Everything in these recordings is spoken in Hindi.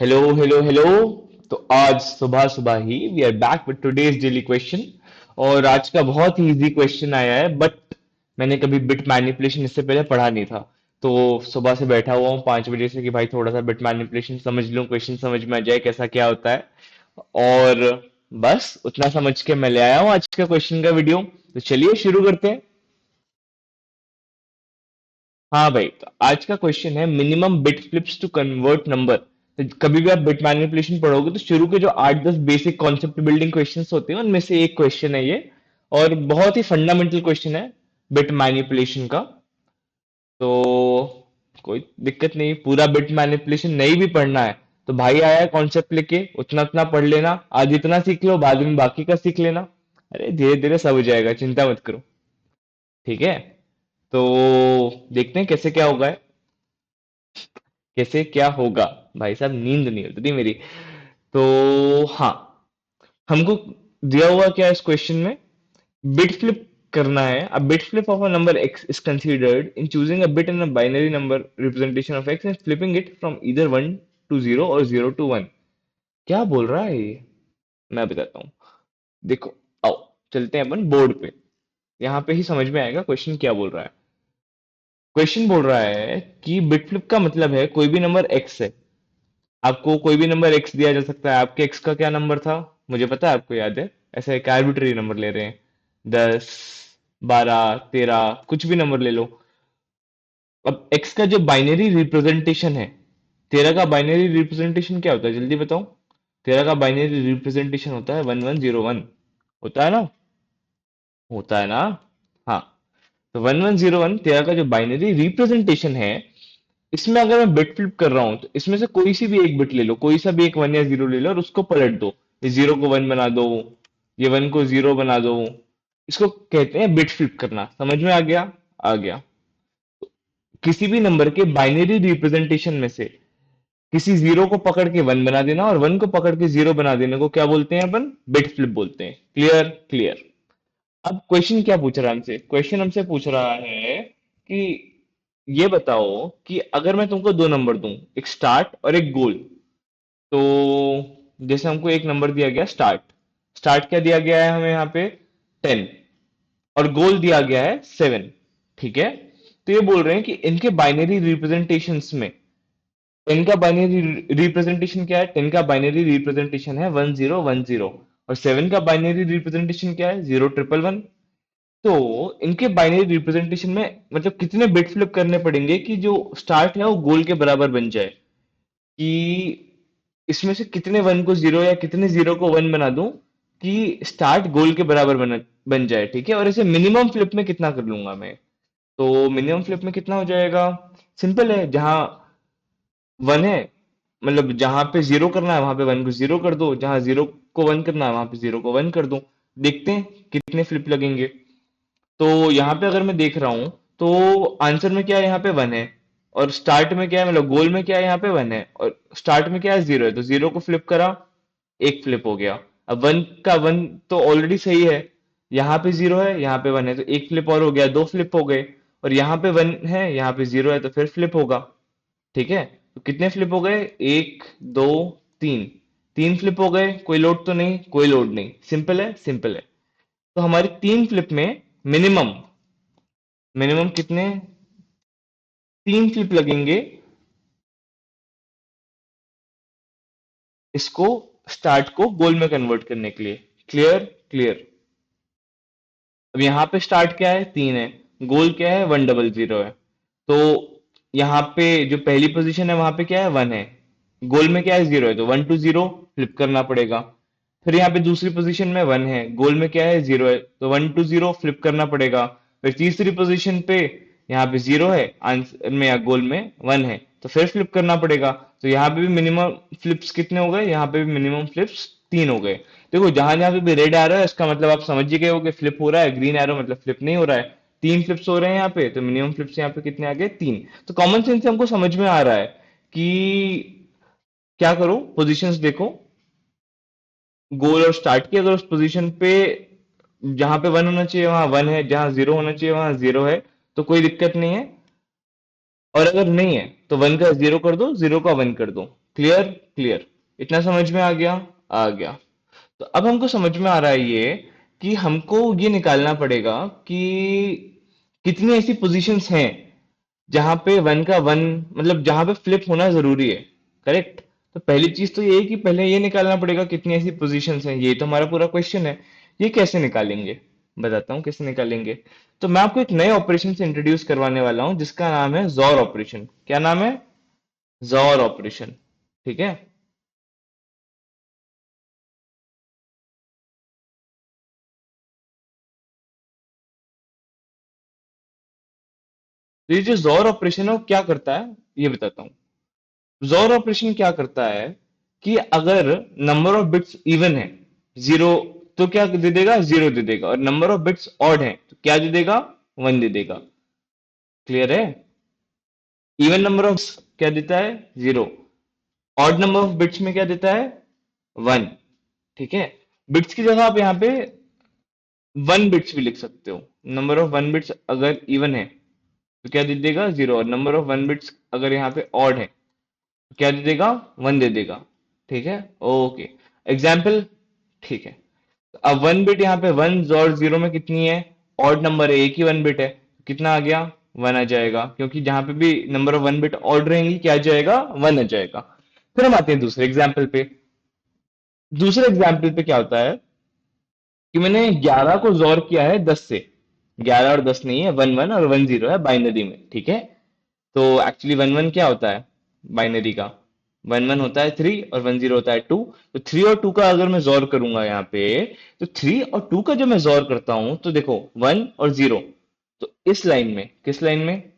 Hello hello hello. तो आज सुबह सुबह ही we are back with today's daily question. और आज का बहुत ही इजी क्वेश्चन आया है, बट मैंने कभी बिट मैनिपुलेशन इससे पहले पढ़ा नहीं था। तो सुबह से बैठा हुआ हूँ 5 बजे से कि भाई थोड़ा सा बिट मैनिपुलेशन समझ लूँ, क्वेश्चन समझ में आ जाए कैसा क्या होता है। और बस उतना समझ के मैं ले आया हूँ आज का क्वेश्चन का वीडियो। तो चलिए शुरू करते हैं। हाँ भाई, तो आज का क्वेश्चन है minimum bit flips to convert number. तो कभी भी आप बिट मैनिपुलेशन पढ़ोगे तो शुरू के जो 8-10 बेसिक कॉन्सेप्ट बिल्डिंग क्वेश्चंस होते हैं उनमें से एक क्वेश्चन है ये। और बहुत ही फंडामेंटल क्वेश्चन है बिट मैनिपुलेशन का। तो कोई दिक्कत नहीं, पूरा बिट मैनिपुलेशन नहीं भी पढ़ना है तो भाई आया है कॉन्सेप्ट लेके, उतना उतना पढ़ लेना। आज इतना सीख लो, बाद में बाकी का सीख लेना। अरे धीरे धीरे सब हो जाएगा, चिंता मत करो। ठीक है, तो देखते हैं कैसे क्या होगा। कैसे क्या होगा। भाई साहब नींद नहीं उतरी मेरी। तो हाँ, हमको दिया हुआ क्या है इस क्वेश्चन में, बिट फ्लिप करना है। A bit flip of a number x is considered in choosing a bit in a binary number representation of x and flipping it from either 1 to 0 और 0 to 1। क्या बोल रहा है ये, मैं बताता हूँ। देखो, आओ चलते हैं अपन बोर्ड पे। यहाँ पे ही समझ में आएगा क्वेश्चन क्या बोल रहा है। क्वेश्चन बोल रहा है कि बिट फ्लिप का मतलब है कोई भी नंबर x है। आपको कोई भी नंबर x दिया जा सकता है। आपके x का क्या नंबर था, मुझे पता है, आपको याद है। ऐसा एक आर्बिट्री नंबर ले रहे हैं, 10, 12, 13, कुछ भी नंबर ले लो। अब x का जो बाइनरी रिप्रेजेंटेशन है, 13 का बाइनरी रिप्रेजेंटेशन क्या होता है जल्दी बताओ। 13 का बाइनरी रिप्रेजेंटेशन होता है 1101। होता है ना, होता है ना। हाँ, तो 1101 13 का जो बाइनरी रिप्रेजेंटेशन है, इसमें अगर मैं बिट फ्लिप कर रहा हूं तो इसमें से कोई सी भी एक बिट ले लो, कोई सा भी एक 1 या 0 ले लो और उसको पलट दो। ये 0 को 1 बना दो, ये 1 को 0 बना दो। इसको कहते हैं बिट फ्लिप करना। समझ में आ गया? आ गया। किसी भी नंबर के बाइनरी रिप्रेजेंटेशन में से किसी 0 को पकड़ के 1 बना देना और 1 को पकड़ के 0 बना देने को क्या बोलते हैं अपन? बिट फ्लिप बोलते हैं। क्लियर? क्लियर। अब क्वेश्चन क्या पूछ रहा है हमसे? क्वेश्चन हमसे पूछ रहा है कि ये बताओ कि अगर मैं तुमको दो नंबर दूं, एक स्टार्ट और एक गोल। तो जैसे हमको एक नंबर दिया गया स्टार्ट। स्टार्ट क्या दिया गया है हमें यहाँ पे? 10। और गोल दिया गया है 7। ठीक है, तो ये बोल रहे हैं कि इनके बाइनरी रिप्रेजेंटेशंस में 10 का बाइनरी रिप्रेजेंटेशन क्या है? 10 का बाइनरी रिप्रेजेंटेशन है 1010। और 7 का बाइनरी रिप्रेजेंटेशन क्या है? 011। तो इनके बाइनरी रिप्रेजेंटेशन में मतलब कितने बिट फ्लिप करने पड़ेंगे कि जो स्टार्ट है वो गोल के बराबर बन जाए। कि इसमें से कितने 1 को 0 या कितने 0 को 1 बना दूं कि स्टार्ट गोल के बराबर बन जाए। ठीक है, और इसे मिनिमम फ्लिप में कितना कर लूंगा मैं। तो मिनिमम फ्लिप में कितना हो जाएगा? सिंपल है, जहां 1 है, मतलब जहां पे 0 करना है वहां पे 1 को 0 कर दो, जहां 0 को 1 करना है वहां पे 0 को 1 कर दो। देखते हैं कितने फ्लिप लगेंगे। तो यहाँ पे अगर मैं देख रहा हूँ तो आंसर में क्या है? यहाँ पे 1 है। और स्टार्ट में क्या है, मतलब गोल में क्या है? यहाँ पे 1 है और स्टार्ट में क्या है? 0 है। तो 0 को फ्लिप करा, एक फ्लिप हो गया। अब 1 का 1 तो ऑलरेडी सही है, यहाँ पे 0 है, यहाँ पे 1 है, तो एक फ्लिप और हो गया, दो फ्लिप हो गए। और यहाँ पे 1 है, यहाँ पे 0 है, तो फिर फ्लिप होगा। ठीक है, तो कितने फ्लिप हो गए? एक, दो, तीन। तीन फ्लिप हो गए। कोई लोड तो नहीं? कोई लोड नहीं। सिंपल है, सिंपल है। तो हमारी तीन फ्लिप में मिनिमम मिनिमम कितने? तीन फ्लिप लगेंगे इसको, स्टार्ट को गोल में कन्वर्ट करने के लिए। क्लियर? क्लियर। अब यहाँ पे स्टार्ट क्या है? 3 है। गोल क्या है? 100 है। तो यहाँ पे जो पहली पोजीशन है वहां पे क्या है? 1 है। गोल में क्या है? 0 है, तो 1 to 0 फ्लिप करना पड़ेगा। फिर यहाँ पे दूसरी पोजीशन में 1 है, गोल में क्या है? 0 है, तो 1 to 0 फ्लिप करना पड़ेगा। फिर तीसरी पोजीशन पे यहाँ पे 0 है, आंसर में या गोल में 1 है, तो फिर फ्लिप करना पड़ेगा। तो यहाँ पे भी मिनिमम फ्लिप्स कितने हो गए? यहाँ पे भी मिनिमम फ्लिप्स 3 हो गए। देखो, जहां जहां पे भी रेड एरो है इसका मतलब आप समझ ही गए हो कि फ्लिप हो रहा है, ग्रीन एरो मतलब फ्लिप नहीं हो रहा है। तीन फ्लिप्स हो रहे हैं यहाँ पे, तो मिनिमम फ्लिप्स यहाँ पे कितने आ गए? 3। तो कॉमन सेंस से हमको समझ में आ रहा है कि क्या करो, पोजीशंस देखो गोल और स्टार्ट की। अगर उस पोजीशन पे जहां पे 1 होना चाहिए वहां 1 है, जहां 0 होना चाहिए वहां 0 है, तो कोई दिक्कत नहीं है। और अगर नहीं है तो 1 का 0 कर दो, 0 का 1 कर दो। क्लियर क्लियर, इतना समझ में आ गया? आ गया। तो अब हमको समझ में आ रहा है ये कि हमको ये निकालना पड़ेगा कि कितनी ऐसी पोजीशंस हैं जहां पे वन का वन, मतलब जहां पे फ्लिप होना जरूरी है। करेक्ट। तो पहली चीज तो ये है कि पहले ये निकालना पड़ेगा कितनी ऐसी पोजीशंस हैं, ये तो हमारा पूरा क्वेश्चन है। ये कैसे निकालेंगे, बताता हूँ कैसे निकालेंगे। तो मैं आपको एक नए ऑपरेशन से इंट्रोड्यूस करवाने वाला हूँ जिसका नाम है जॉर ऑपरेशन। क्या नाम है? Jaw operation. ठीक है। तो ये जो जॉर ऑपरेशन है वो क्या करता है, ये बताता हूँ। जॉर ऑपरेशन क्या करता है कि अगर नंबर ऑफ बिट्स इवन है, जीरो, तो क्या दे देगा? जीरो दे देगा। और नंबर ऑफ बिट्स ऑड है तो क्या दे देगा? वन दे देगा। क्लियर है? इवन नंबर ऑफ क्या देता है? Zero. Odd number of bits में क्या देता है? वन। ठीक है। बिट्स की जगह आप यहाँ पे वन बिट्स भी लिख सकते हो। नंबर ऑफ वन बिट्स अगर इवन है तो क्या दे देगा? जीरो। और नंबर ऑफ वन बिट्स अगर यहाँ पे ऑड है तो क्या दे देगा? वन दे देगा। ठीक है। ओके। एग्जाम्पल। ठीक है। अब वन बिट यहाँ पे वन और जीरो में कितनी है? ऑड नंबर है, एक ही वन बिट है, कितना आ गया? वन आ जाएगा, क्योंकि जहां पे भी number of one bit odd रहेंगी क्या आ जाएगा? वन आ जाएगा। फिर हम आते हैं दूसरे एग्जाम्पल पे। दूसरे एग्जाम्पल पे क्या होता है कि मैंने 11 को जोर किया है 10 से। 11 और 10 नहीं है, वन वन और वन जीरो है बाइनरी में। ठीक है। तो एक्चुअली वन वन क्या होता है बाइनरी का? वन वन होता है थ्री और वन जीरो होता है टू। तो थ्री और टू का अगर मैं जोर करूंगा यहाँ पे, तो थ्री और टू का जब मैं जोर करता हूं तो देखो वन और जीरो, तो इस लाइन में, किस लाइन में?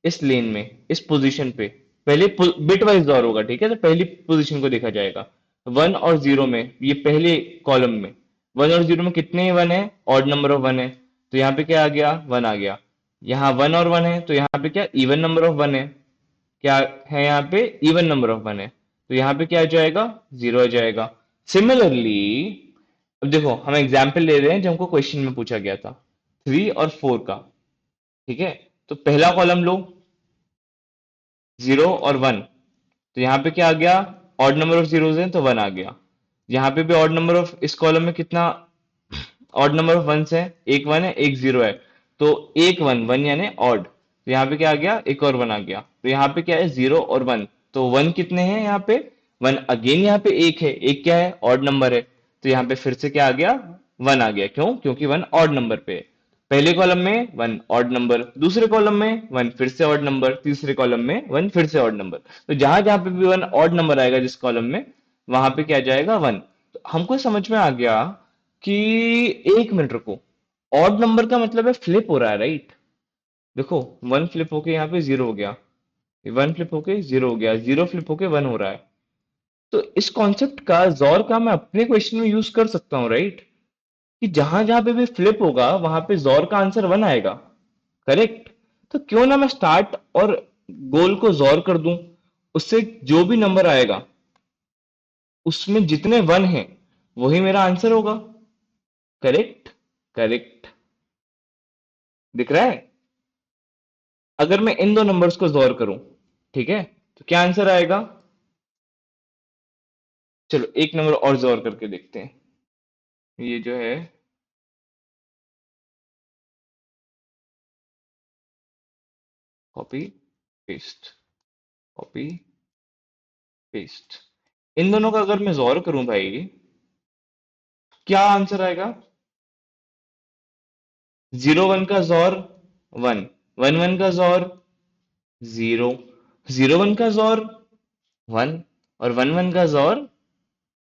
इस लेन में, इस पोजीशन पे पहले बिट वाइज जोर होगा। ठीक है। तो पहली पोजीशन को देखा जाएगा वन और जीरो में, ये पहले कॉलम में। वन और जीरो में कितने वन है? ऑड नंबर ऑफ वन है, तो यहाँ पे क्या आ गया? वन आ गया। यहाँ वन और वन है तो यहाँ पे क्या? इवन नंबर ऑफ वन है। क्या है यहाँ पे? इवन नंबर ऑफ वन है, तो यहाँ पे क्या आ जाएगा? जीरो आ जाएगा। सिमिलरली अब देखो हम एग्जाम्पल ले रहे हैं जो हमको क्वेश्चन में पूछा गया था, थ्री और फोर का। ठीक है। तो पहला कॉलम लो, जीरो और वन, तो यहाँ पे क्या आ गया? ऑड नंबर ऑफ जीरोज है तो वन आ गया। यहाँ पे भी ऑड नंबर ऑफ, इस कॉलम में कितना ऑड नंबर ऑफ वंस है? एक वन है एक जीरो है, तो एक वन, वन यानी ऑड, तो यहाँ पे क्या आ गया? एक और वन आ गया। तो यहाँ पे क्या है? जीरो और वन, तो वन कितने हैं यहाँ पे? One again. यहाँ पे एक है, एक क्या है? ऑड नंबर है, तो यहाँ पे फिर से क्या आ गया? वन आ गया। क्यों? क्योंकि वन ऑड नंबर पे है। पहले कॉलम में वन ऑड नंबर, दूसरे कॉलम में वन फिर से ऑड नंबर, तीसरे कॉलम में वन फिर से ऑड नंबर। तो जहां जहां पे भी वन ऑड नंबर आएगा जिस कॉलम में, वहां पे क्या जाएगा? वन। तो हमको समझ में आ गया कि एक मिनट रुको, ऑड नंबर का मतलब है फ्लिप हो रहा है, राइट? देखो वन फ्लिप होके यहाँ पे जीरो हो गया, वन फ्लिप होके जीरो हो गया, जीरो फ्लिप होके वन हो रहा है। तो इस कॉन्सेप्ट का, जॉर का, मैं अपने क्वेश्चन में यूज कर सकता हूँ, राइट? कि जहां जहां पे भी फ्लिप होगा वहां पे जॉर का आंसर वन आएगा। करेक्ट। तो क्यों ना मैं स्टार्ट और गोल को जॉर कर दूं, उससे जो भी नंबर आएगा उसमें जितने वन हैं वही मेरा आंसर होगा। करेक्ट। करेक्ट। दिख रहा है? अगर मैं इन दो नंबर्स को जोर करूं, ठीक है, तो क्या आंसर आएगा? चलो एक नंबर और जोर करके देखते हैं। ये जो है, कॉपी पेस्ट, कॉपी पेस्ट, इन दोनों का अगर मैं जोर करूं भाई, क्या आंसर आएगा? जीरो वन का जोर वन, वन वन का जोर जीरो, जीरो वन का जोर वन, और वन वन का जोर,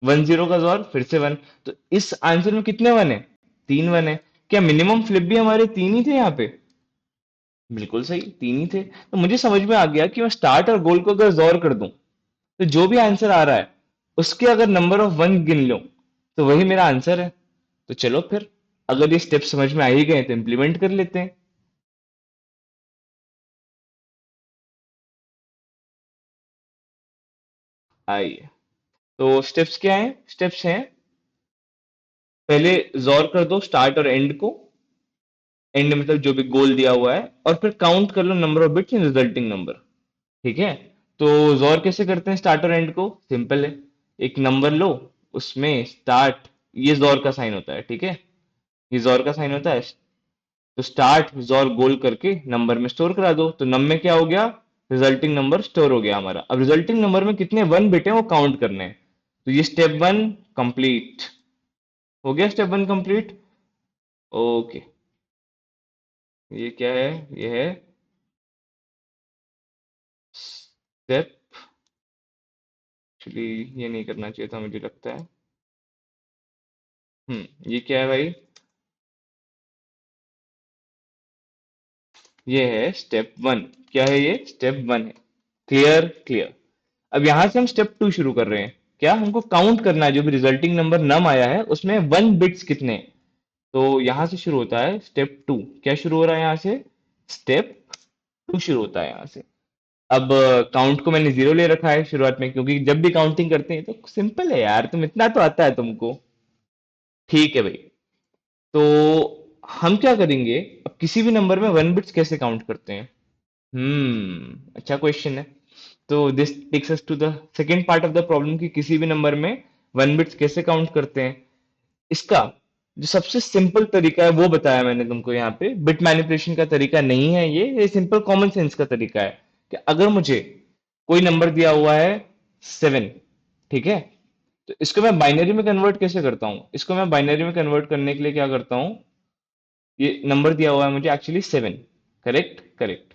वन जीरो का जोर फिर से वन। तो इस आंसर में कितने वन है? तीन वन है। क्या मिनिमम फ्लिप भी हमारे तीन ही थे यहाँ पे? बिल्कुल सही, तीन ही थे। तो मुझे समझ में आ गया कि मैं स्टार्ट और गोल को अगर जोर कर दूं तो जो भी आंसर आ रहा है उसके अगर नंबर ऑफ वन गिन लो तो वही मेरा आंसर है। तो चलो फिर, अगर ये स्टेप समझ में आ ही गए तो इम्प्लीमेंट कर लेते हैं। आइए। तो स्टेप्स क्या हैं? स्टेप्स हैं, पहले जोर कर दो स्टार्ट और एंड को, एंड मतलब जो भी गोल दिया हुआ है, और फिर काउंट कर लो number of bits in resulting number. ठीक है। तो जोर कैसे करते हैं स्टार्ट और एंड को? सिंपल है, एक नंबर लो, उसमें स्टार्ट, ये जोर का साइन होता है, ठीक है, ये जोर का साइन होता है। तो स्टार्ट जोर गोल करके नंबर में स्टोर करा दो, तो नम में क्या हो गया, रिजल्टिंग नंबर स्टोर हो गया हमारा। अब रिजल्टिंग नंबर में कितने वन बिट हैं वो काउंट करने हैं। तो ये स्टेप वन कंप्लीट हो गया, स्टेप वन कंप्लीट। ओके, ये क्या है, ये है स्टेप, एक्चुअली ये नहीं करना चाहिए था मुझे लगता है। ये क्या है भाई, ये है स्टेप वन। क्या है ये, स्टेप वन है। Clear clear. अब यहां से हम स्टेप टू शुरू कर रहे हैं। क्या, हमको काउंट करना है जो भी रिजल्टिंग नंबर नम आया है उसमें वन बिट्स कितने हैं। तो यहां से शुरू होता है स्टेप टू। क्या शुरू हो रहा है यहाँ से, स्टेप टू शुरू होता है यहाँ से। अब काउंट को मैंने जीरो ले रखा है शुरुआत में, क्योंकि जब भी काउंटिंग करते हैं तो सिंपल है यार, तुम इतना तो आता है तुमको। ठीक है भाई। तो हम क्या करेंगे, अब किसी भी नंबर में वन बिट्स कैसे काउंट करते हैं। अच्छा क्वेश्चन है। तो this takes us to the second part of the problem, कि किसी भी नंबर में वन बिट्स कैसे काउंट करते हैं। इसका जो सबसे सिंपल तरीका है वो बताया मैंने तुमको यहाँ पे। बिट मैनिपुलेशन का तरीका नहीं है ये सिंपल कॉमन सेंस का तरीका है। कि अगर मुझे कोई नंबर दिया हुआ है 7, ठीक है, तो इसको मैं बाइनरी में कन्वर्ट कैसे करता हूँ। इसको मैं बाइनरी में कन्वर्ट करने के लिए क्या करता हूँ, ये नंबर दिया हुआ है मुझे एक्चुअली 7, करेक्ट करेक्ट।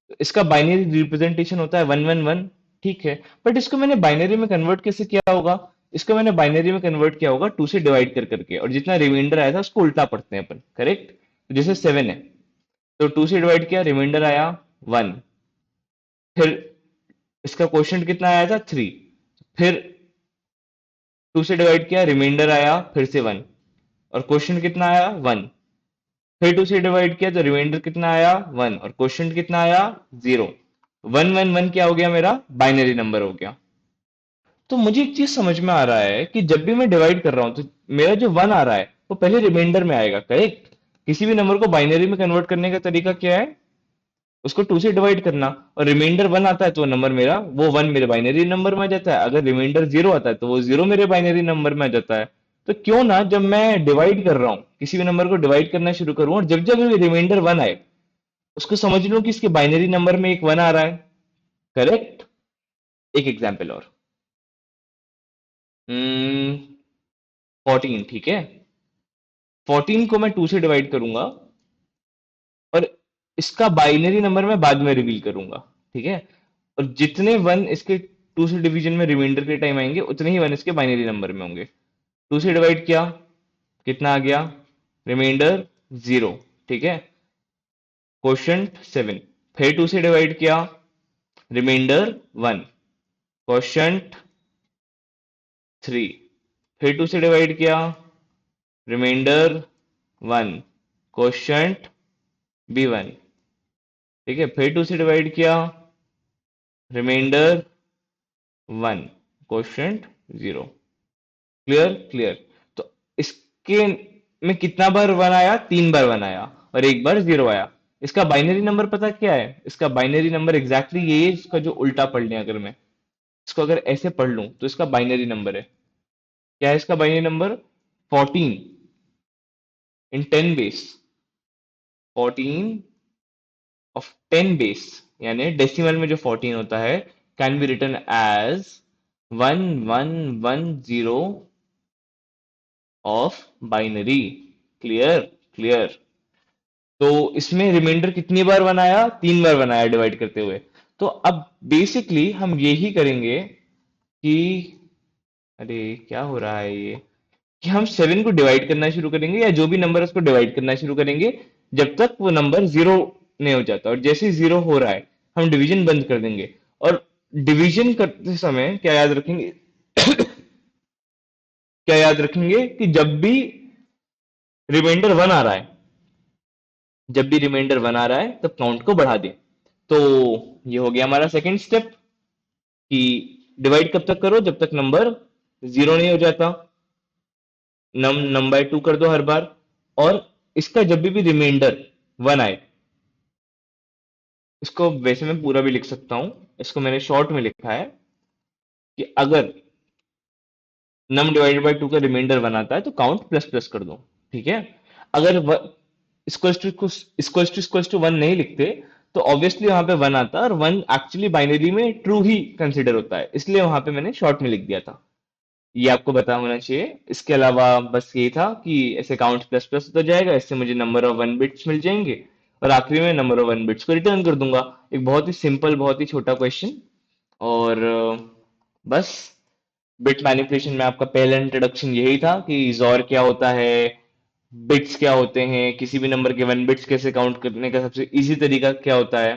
तो इसका बाइनरी रिप्रेजेंटेशन होता है 111, ठीक है। बट इसको मैंने बाइनरी में कन्वर्ट कैसे किया होगा, इसको मैंने बाइनरी में कन्वर्ट किया होगा 2 से डिवाइड कर करके, और जितना रिमाइंडर आया था उसको उल्टा पढ़ते हैं अपन, करेक्ट। तो जैसे 7 है, तो 2 से डिवाइड किया, रिमाइंडर आया 1। फिर इसका क्वेश्चन कितना आया था, 3। फिर 2 से डिवाइड किया, रिमाइंडर आया फिर से 1, और क्वेश्चन कितना आया 1। फिर 2 से डिवाइड किया तो रिमाइंडर कितना आया 1, और क्वेश्चन कितना आया 0। 111 क्या हो गया, मेरा बाइनरी नंबर हो गया। तो मुझे एक चीज समझ में आ रहा है कि जब भी मैं डिवाइड कर रहा हूं तो मेरा जो वन आ रहा है वो पहले रिमाइंडर में आएगा, करेक्ट। किसी भी नंबर को बाइनरी में कन्वर्ट करने का तरीका क्या है, उसको 2 से डिवाइड करना, और रिमाइंडर 1 आता है तो वो नंबर मेरा, वो 1 मेरे बाइनरी नंबर में आ जाता है। अगर रिमाइंडर 0 आता है तो वो 0 मेरे बाइनरी नंबर में आ जाता है। तो क्यों ना जब मैं डिवाइड कर रहा हूँ, किसी भी नंबर को डिवाइड करना शुरू करूं, और जब जब रिमाइंडर 1 आए उसको समझ लूं कि इसके बाइनरी नंबर में एक 1 आ रहा है, करेक्ट। एक एग्जाम्पल और, 14, ठीक है। 14 को मैं 2 से डिवाइड करूंगा, और इसका बाइनरी नंबर मैं बाद में रिवील करूंगा, ठीक है। और जितने वन इसके 2 से डिवीजन में रिमाइंडर के टाइम आएंगे उतने ही वन इसके बाइनरी नंबर में होंगे। 2 से डिवाइड किया, कितना आ गया, रिमाइंडर 0, ठीक है, क्वोशंट 7। फिर 2 से डिवाइड किया, रिमाइंडर 1, क्वोशंट 3। फिर 2 से डिवाइड किया, रिमाइंडर 1, क्वोशंट भी 1, ठीक है। फिर 2 से डिवाइड किया, रिमाइंडर 1, क्वोशंट 0। Clear clear. तो इसके में कितना बार 1 आया, 3 बार 1 आया, और एक बार 0 आया। इसका बाइनरी नंबर पता क्या है, इसका बाइनरी नंबर एग्जैक्टली ये है, इसका जो उल्टा पढ़ लें अगर मैं, इसको अगर ऐसे पढ़ लूं तो इसका बाइनरी नंबर है, क्या है इसका binary number, 14 in 10 base, 14 of 10 base, यानी डेसिमल में जो 14 होता है can be written as 1110 of binary. Clear clear. तो इसमें रिमाइंडर कितनी बार बनाया, 3 बार बनाया डिवाइड करते हुए। तो अब बेसिकली हम यही करेंगे कि, अरे क्या हो रहा है ये, कि हम 7 को डिवाइड करना शुरू करेंगे, या जो भी नंबर है उसको डिवाइड करना शुरू करेंगे जब तक वो नंबर 0 नहीं हो जाता। और जैसे ही 0 हो रहा है हम डिवीजन बंद कर देंगे। और डिवीजन करते समय क्या याद रखेंगे, क्या याद रखेंगे कि जब भी रिमाइंडर 1 आ रहा है, जब भी रिमाइंडर 1 आ रहा है तब काउंट को बढ़ा दें। तो ये हो गया हमारा सेकंड स्टेप, कि डिवाइड कब तक करो जब तक नंबर 0 नहीं हो जाता। नम बाय 2 कर दो हर बार। और इसका जब भी रिमाइंडर 1 आए, इसको वैसे मैं पूरा भी लिख सकता हूँ। इसको मैंने शॉर्ट में लिखा है कि अगर नम डिवाइडेड बाय टू का रिमाइंडर वन आता है तो काउंट प्लस प्लस कर दो। ठीक है। अगर इक्वल्स टू वन नहीं लिखते तो ऑब्वियसली वहां पे वन आता है, और वन एक्चुअली बाइनरी में ट्रू ही कंसिडर होता है, इसलिए वहां पे मैंने शॉर्ट में लिख दिया था। ये आपको पता होना चाहिए। इसके अलावा बस ये था कि ऐसे काउंट प्लस प्लस होता जाएगा, इससे मुझे नंबर ऑफ वन बिट्स मिल जाएंगे, और आखिरी में नंबर ऑफ वन बिट्स को रिटर्न कर दूंगा। एक बहुत ही सिंपल, बहुत ही छोटा क्वेश्चन। और बस बिट मैनिपुलेशन में आपका पहला इंट्रोडक्शन यही था कि XOR क्या होता है, बिट्स क्या होते हैं, किसी भी नंबर के वन बिट्स कैसे काउंट करने का सबसे इजी तरीका क्या होता है।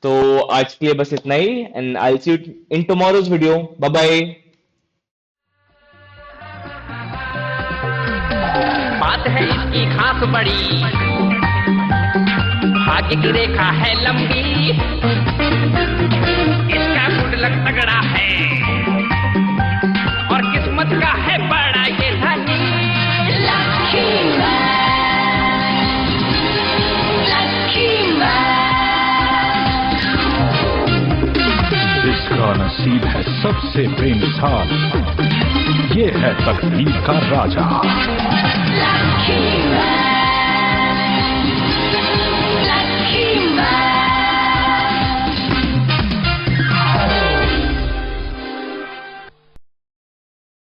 तो आज के लिए बस इतना ही, and I see you in tomorrow's video. Bye bye. बात है इसकी खास बड़ी, भाग्य की रेखा है लंबी, इसका गुड लक तगड़ा है और किस्मत का है बड़ा ये धनी। इसका नसीब है सबसे बेमिसाल, ये है तकदीर का राजा।